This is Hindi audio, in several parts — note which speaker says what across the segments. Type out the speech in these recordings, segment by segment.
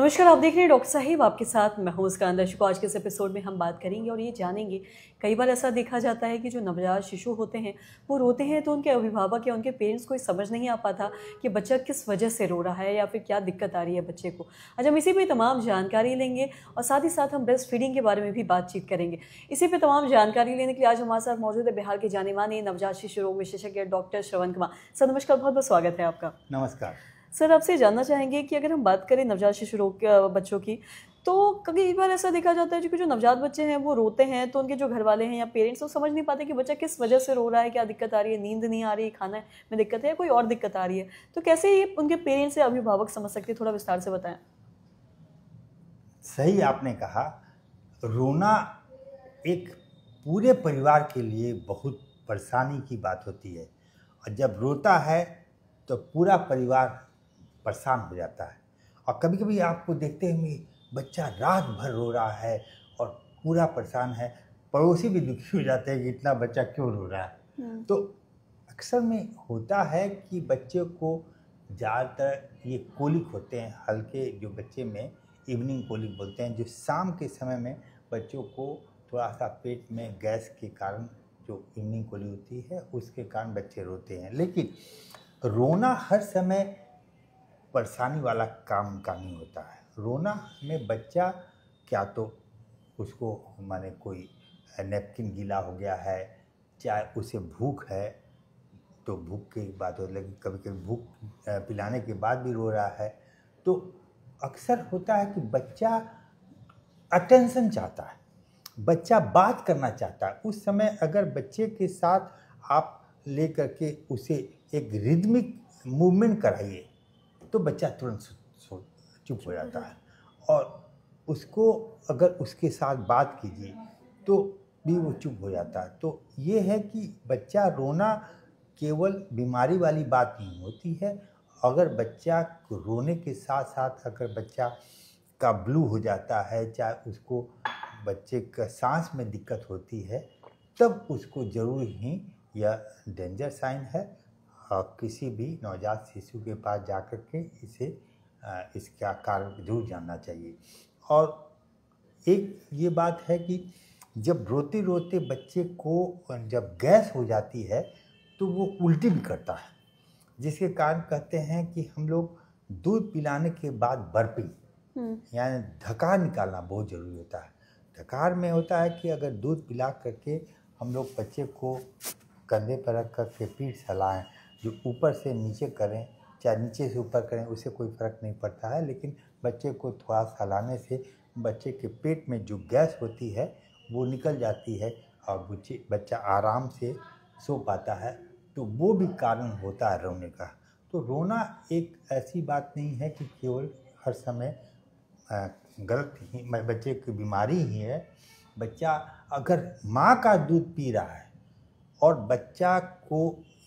Speaker 1: नमस्कार, आप देख रहे हैं डॉक्टर साहिब आपके साथ। मैं हूं मुस्कान। दर्शकों, आज के इस एपिसोड में हम बात करेंगे और ये जानेंगे, कई बार ऐसा देखा जाता है कि जो नवजात शिशु होते हैं वो रोते हैं तो उनके अभिभावक या उनके पेरेंट्स को समझ नहीं आ पाता कि बच्चा किस वजह से रो रहा है या फिर क्या दिक्कत आ रही है बच्चे को। आज हम इसी पे तमाम जानकारी लेंगे और साथ ही साथ हम ब्रेस्ट फीडिंग के बारे में भी बातचीत करेंगे। इसी पे तमाम जानकारी लेने के लिए आज हमारे साथ मौजूद है बिहार के जाने माने नवजात शिशु रोग विशेषज्ञ डॉक्टर श्रवण कुमार। सर नमस्कार, बहुत बहुत स्वागत है आपका।
Speaker 2: नमस्कार
Speaker 1: सर, आपसे जानना चाहेंगे कि अगर हम बात करें नवजात शिशु रोग के बच्चों की, तो कई बार ऐसा देखा जाता है कि जो नवजात बच्चे हैं वो रोते हैं तो उनके जो घर वाले हैं या पेरेंट्स वो समझ नहीं पाते कि बच्चा किस वजह से रो रहा है, क्या दिक्कत आ रही है, नींद नहीं आ रही है, खाना में दिक्कत है या कोई और दिक्कत आ रही है। तो कैसे ये उनके पेरेंट्स या अभिभावक समझ सकते हैं, थोड़ा विस्तार से बताएं।
Speaker 2: सही आपने कहा, रोना एक पूरे परिवार के लिए बहुत परेशानी की बात होती है और जब रोता है तो पूरा परिवार परेशान हो जाता है। और कभी कभी आपको देखते हैं बच्चा रात भर रो रहा है और पूरा परेशान है, पड़ोसी भी दुखी हो जाते हैं कि इतना बच्चा क्यों रो रहा है। तो अक्सर में होता है कि बच्चे को ज़्यादातर ये कोलिक होते हैं हल्के, जो बच्चे में इवनिंग कोलिक बोलते हैं, जो शाम के समय में बच्चों को थोड़ा सा पेट में गैस के कारण जो इवनिंग कोलिक होती है उसके कारण बच्चे रोते हैं। लेकिन रोना हर समय परेशानी वाला काम का नहीं होता है। रोना में बच्चा क्या तो उसको माने कोई नैपकिन गीला हो गया है, चाहे उसे भूख है तो भूख की बात हो, लेकिन कभी कभी भूख पिलाने के बाद भी रो रहा है। तो अक्सर होता है कि बच्चा अटेंशन चाहता है, बच्चा बात करना चाहता है। उस समय अगर बच्चे के साथ आप ले करके उसे एक रिदमिक मूवमेंट कराइए तो बच्चा तुरंत चुप हो जाता है और उसको अगर उसके साथ बात कीजिए तो भी वो चुप हो जाता है। तो ये है कि बच्चा रोना केवल बीमारी वाली बात नहीं होती है। अगर बच्चा को रोने के साथ साथ अगर बच्चा का ब्लू हो जाता है, चाहे उसको बच्चे का सांस में दिक्कत होती है, तब उसको ज़रूर ही यह डेंजर साइन है और किसी भी नवजात शिशु के पास जाकर के इसका कारण जरूर जानना चाहिए। और एक ये बात है कि जब रोते रोते बच्चे को जब गैस हो जाती है तो वो उल्टी भी करता है, जिसके कारण कहते हैं कि हम लोग दूध पिलाने के बाद बर्पिंग यानी ढकार निकालना बहुत ज़रूरी होता है। ढकार में होता है कि अगर दूध पिला करके हम लोग बच्चे को कंधे पर रख करके पीठ सहलाएं, जो ऊपर से नीचे करें चाहे नीचे से ऊपर करें उससे कोई फ़र्क नहीं पड़ता है, लेकिन बच्चे को थोड़ा सहलाने से बच्चे के पेट में जो गैस होती है वो निकल जाती है और बच्चा आराम से सो पाता है। तो वो भी कारण होता है रोने का। तो रोना एक ऐसी बात नहीं है कि केवल हर समय गलत ही बच्चे की बीमारी ही है। बच्चा अगर माँ का दूध पी रहा है और बच्चा को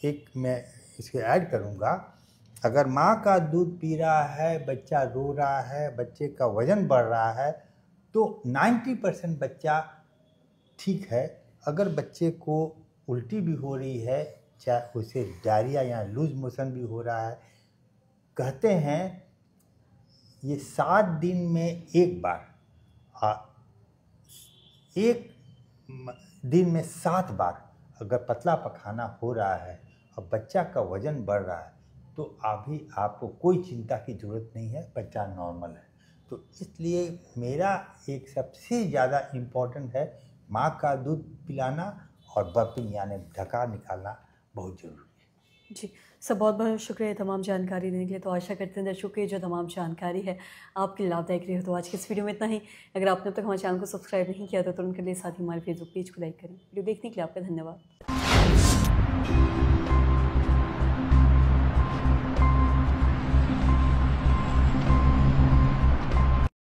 Speaker 2: एक मैं इसके ऐड करूँगा, अगर माँ का दूध पी रहा है, बच्चा रो रहा है, बच्चे का वज़न बढ़ रहा है, तो 90% बच्चा ठीक है। अगर बच्चे को उल्टी भी हो रही है, चाहे उसे डायरिया या लूज मोशन भी हो रहा है, कहते हैं ये 7 दिन में एक बार, एक दिन में 7 बार अगर पतला पखाना हो रहा है और बच्चा का वज़न बढ़ रहा है तो अभी आपको कोई चिंता की ज़रूरत नहीं है, बच्चा नॉर्मल है। तो इसलिए मेरा एक सबसे ज़्यादा इम्पोर्टेंट है माँ का दूध पिलाना और बर्पिंग यानी ढकार निकालना बहुत ज़रूरी है।
Speaker 1: जी सर, बहुत बहुत शुक्रिया तमाम जानकारी देने के लिए। तो आशा करते हैं दर्शकों की जो तमाम जानकारी है आपके लिए लाभदायक रही हो। तो आज की इस वीडियो में इतना ही। अगर आपने अब तक हमारे चैनल को सब्सक्राइब नहीं किया तो तुरंत कर लिए, साथ ही हमारे फेसबुक पेज को लाइक करें। वीडियो देखने के लिए आपका धन्यवाद।